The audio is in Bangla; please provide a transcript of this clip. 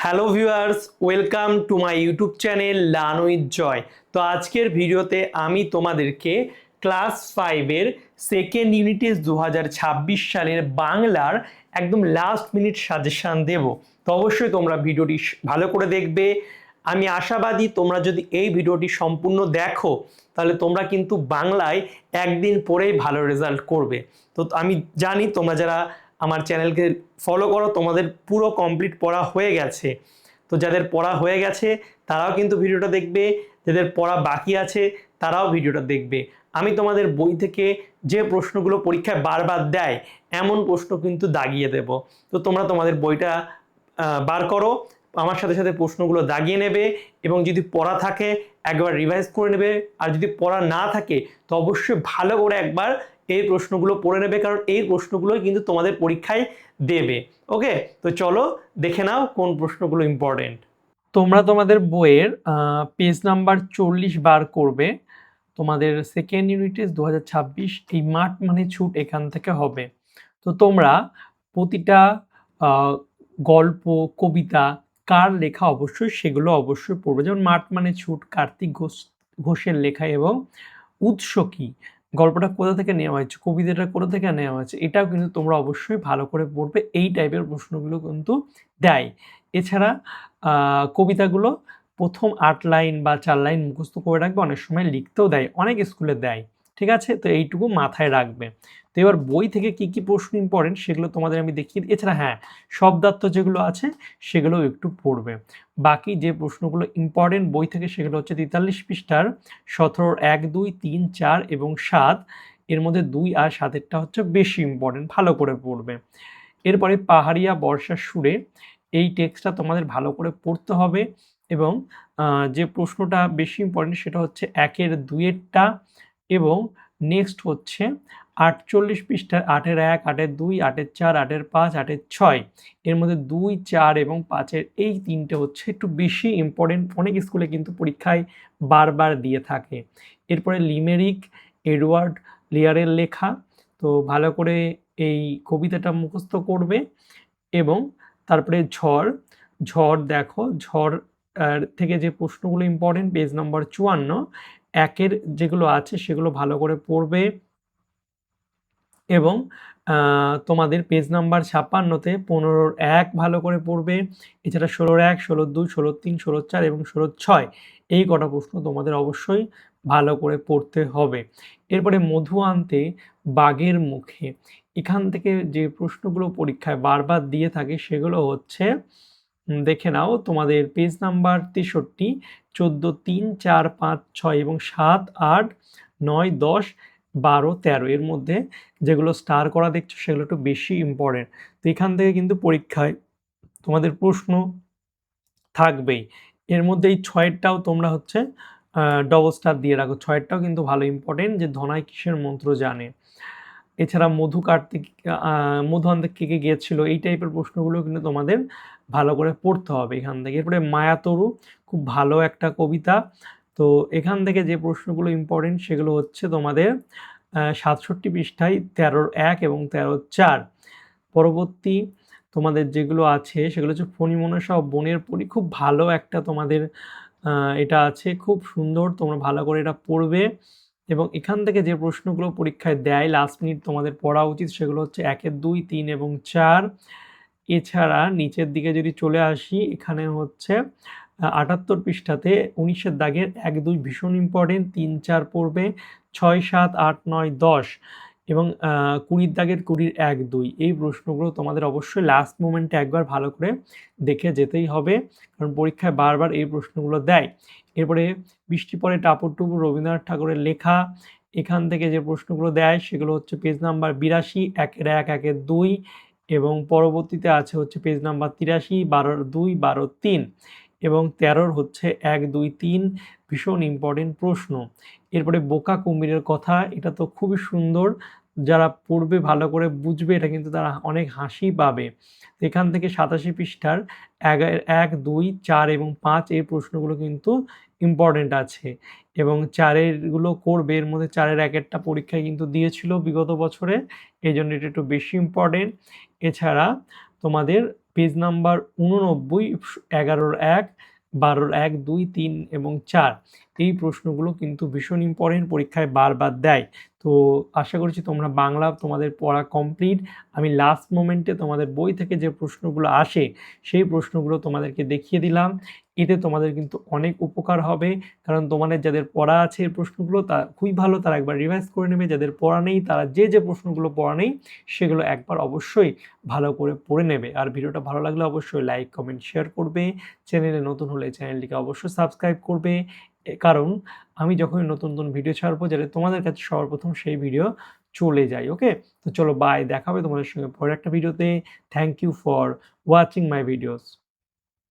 Hello viewers, welcome to my YouTube channel learn with Joy. তো আজকের ভিডিওতে আমি তোমাদেরকে ক্লাস 5-এর সেকেন্ড ইউনিটের 2026 সালের বাংলার একদম লাস্ট মিনিট সাজেশান দেব। তো অবশ্যই তোমরা ভিডিওটি ভালো করে দেখবে। আমি আশাবাদী তোমরা যদি এই ভিডিওটি সম্পূর্ণ দেখো তাহলে তোমরা কিন্তু বাংলায় একদিন পরেই ভালো রেজাল্ট করবে। তো আমি জানি তোমরা যারা আমার চ্যানেলকে ফলো করো তোমাদের পুরো কমপ্লিট পড়া হয়ে গেছে। তো যাদের পড়া হয়ে গেছে তারাও কিন্তু ভিডিওটা দেখবে, যাদের পড়া বাকি আছে তারাও ভিডিওটা দেখবে। আমি তোমাদের বই থেকে যে প্রশ্নগুলো পরীক্ষায় বারবার দেয় এমন প্রশ্ন কিন্তু দাগিয়ে দেব। তো তোমরা তোমাদের বইটা বার করো, আমার সাথে সাথে প্রশ্নগুলো দাগিয়ে নেবে এবং যদি পড়া থাকে একবার রিভাইজ করে নেবে, আর যদি পড়া না থাকে তো অবশ্যই ভালো করে একবার এই প্রশ্নগুলো পড়ে নেবে, কারণ এই প্রশ্নগুলোই কিন্তু তোমাদের পরীক্ষায় দেবে। ওকে, তো চলো দেখে নাও কোন প্রশ্নগুলো ইম্পর্টেন্ট। তোমরা তোমাদের বইয়ের পেজ নাম্বার 40 বার করবে। তোমাদের সেকেন্ড ইউনিটের 2026 এই মাঠ মানে ছুট এখান থেকে হবে। তো তোমরা প্রতিটা গল্প কবিতা কার লেখা অবশ্যই সেগুলো অবশ্যই পড়বে, যেমন মাঠ মানে ছুট কার্তিক ঘোষের লেখা এবং উৎস কি, গল্পটা কোথা থেকে নেওয়া হয়েছে, কবিতাটা কোথা থেকে নেওয়া হয়েছে, এটাও কিন্তু তোমরা অবশ্যই ভালো করে পড়বে। এই টাইপের প্রশ্নগুলো কিন্তু দেয়। এছাড়া কবিতাগুলো প্রথম 8 লাইন বা 4 লাইন মুখস্থ করে রাখবে, অনেক সময় লিখতেও দেয়, অনেক স্কুলে দেয়। ঠিক আছে, তো এইটুকু মাথায় রাখবে। তো এবার বই থেকে কি কি প্রশ্ন ইম্পর্টেন্ট সেগুলো তোমাদের আমি দেখিয়ে দিই। এছাড়া হ্যাঁ, শব্দার্থ যেগুলো আছে সেগুলোও একটু পড়বে। বাকি যে প্রশ্নগুলো ইম্পর্টেন্ট বই থেকে সেগুলো হচ্ছে 43 পৃষ্ঠার 17, 1, 2, 3, 4 এবং 7, এর মধ্যে 2 আর 7-এরটা হচ্ছে বেশি ইম্পর্টেন্ট, ভালো করে পড়বে। এরপরে পাহাড়িয়া বর্ষার সুরে, এই টেক্সটটা তোমাদের ভালো করে পড়তে হবে এবং যে প্রশ্নটা বেশি ইম্পর্টেন্ট সেটা হচ্ছে 1-এর 2-এরটা এবং নেক্সট হচ্ছে 48 পৃষ্ঠার 8-এর 1, 8-এর 2, 8-এর 4, 8-এর 5, 8-এর 6, এর মধ্যে 2, 4 এবং 5-এর এই 3টে হচ্ছে একটু বেশি ইম্পর্টেন্ট, অনেক স্কুলে কিন্তু পরীক্ষায় বারবার দিয়ে থাকে। এরপরে লিমেরিক এডওয়ার্ড লিয়ারের লেখা, তো ভালো করে এই কবিতাটা মুখস্থ করবে। এবং তারপরে ঝড়, ঝড় দেখো, ঝড় থেকে যে প্রশ্নগুলো ইম্পর্টেন্ট পেজ নাম্বার 54, 1-এর যেগুলো আছে সেগুলো ভালো করে পড়বে এবং তোমাদের পেজ নাম্বার 56-তে 15-র 1 ভালো করে পড়বে। এছাড়া 16-র 1, 16-র 2, 16-র 3, 16-র 4 এবং 16-র 6 এই কটা প্রশ্ন তোমাদের অবশ্যই ভালো করে পড়তে হবে। এরপরে মধু আনতে বাঘের মুখে, এখান থেকে যে প্রশ্নগুলো পরীক্ষায় বারবার দিয়ে থাকে সেগুলো হচ্ছে দেখে নাও তোমাদের পেজ নাম্বার 63, 14, 3, 4, 5, 6 এবং 7, 8, 9, 10, 12, 13 এর মধ্যে যেগুলো স্টার করা দেখছো সেগুলো একটু বেশি ইম্পর্টেন্ট। তো এখান থেকে কিন্তু পরীক্ষায় তোমাদের প্রশ্ন থাকবেই। এর মধ্যে এই 6-এরটাও তোমরা হচ্ছে ডবল স্টার দিয়ে রাখো। 6-এরটাও কিন্তু ভালো ইম্পর্টেন্ট, যে ধনাই কিসের মন্ত্র জানে। এছাড়া মধু আনতে কে কে গিয়েছিল, এই টাইপের প্রশ্নগুলো কিন্তু তোমাদের ভালো করে পড়তে হবে এখান থেকে। এরপরে মায়াতরু, খুব ভালো একটা কবিতা। তো এখান থেকে যে প্রশ্নগুলো ইম্পর্টেন্ট সেগুলো হচ্ছে তোমাদের 67 পৃষ্ঠায় 13-র 1 এবং 13-র 4। পরবর্তী তোমাদের যেগুলো আছে সেগুলো হচ্ছে ফণিমনসা ও বনের পরী, খুব ভালো একটা তোমাদের এটা আছে, খুব সুন্দর, তোমরা ভালো করে এটা পড়বে। এবং এখান থেকে যে প্রশ্নগুলো পরীক্ষায় দেয় লাস্ট মিনিট তোমাদের পড়া উচিত সেগুলো হচ্ছে 1-এর 2, 3 এবং 4। এছাড়া নিচের দিকে যদি চলে আসি, এখানে হচ্ছে 78 পৃষ্ঠাতে 19-এর দাগের 1, 2 ভীষণ ইম্পর্টেন্ট, 3, 4 পড়বে, 6, 7, 8, 9, 10 এবং 20-এর দাগের 20-এর 1, 2 এই প্রশ্নগুলো তোমাদের অবশ্যই লাস্ট মোমেন্টে একবার ভালো করে দেখে যেতেই হবে, কারণ পরীক্ষায় বারবার এই প্রশ্নগুলো দেয়। এরপরে বৃষ্টি পড়ে টাপুর টুপুর, রবীন্দ্রনাথ ঠাকুরের লেখা, এখান থেকে যে প্রশ্নগুলো দেয় সেগুলো হচ্ছে পেজ নাম্বার 82, 1-এর 1, 1-এর 2 এবং পরবর্তীতে আছে হচ্ছে পেজ নাম্বার 83, 12-র 2, 12-র 3 এবং 13-র হচ্ছে 1, 2, 3 ভীষণ ইম্পর্টেন্ট প্রশ্ন। এরপরে বোকা কুমিরের কথা, এটা তো খুবই সুন্দর, যারা পড়বে ভালো করে বুঝবে এটা কিন্তু তারা অনেক হাসি পাবে। এখান থেকে 87 পৃষ্ঠার 1, 2, 4 এবং 5 এই প্রশ্নগুলো কিন্তু ইম্পর্টেন্ট আছে এবং 4-এরগুলো করবে। এর মধ্যে 4-এর 1-এরটা পরীক্ষায় কিন্তু দিয়েছিল বিগত বছরে, এই জন্য এটা একটু বেশি ইম্পর্টেন্ট। এছাড়া তোমাদের পেজ নাম্বার 89, 11-1, 12-1, 2, 3 এবং 4 এই প্রশ্নগুলো কিন্তু ভীষণ ইম্পর্টেন্ট, পরীক্ষায় বারবার দেয়। তো আশা করছি তোমরা বাংলা তোমাদের পড়া কমপ্লিট। আমি লাস্ট মোমেন্টে তোমাদের বই থেকে যে প্রশ্নগুলো আসে সেই প্রশ্নগুলো তোমাদেরকে দেখিয়ে দিলাম। এতে তোমাদের কিন্তু অনেক উপকার হবে, কারণ তোমাদের যাদের পড়া আছে এই প্রশ্নগুলো তা খুবই ভালো, তারা একবার রিভাইজ করে নেবে। যাদের পড়া নেই তারা যে প্রশ্নগুলো পড়া নেই সেগুলো একবার অবশ্যই ভালো করে পড়ে নেবে। আর ভিডিওটা ভালো লাগলে অবশ্যই লাইক, কমেন্ট, শেয়ার করবে। চ্যানেলে নতুন হলে চ্যানেলটিকে অবশ্যই সাবস্ক্রাইব করবে, কারণ আমি যখনই নতুন নতুন ভিডিও ছাড়বো যাতে তোমাদের কাছে সবার প্রথম সেই ভিডিও চলে যায়। ওকে, তো চলো বাই, দেখা হবে তোমাদের সঙ্গে পরের একটা ভিডিওতে। Thank you for watching my videos.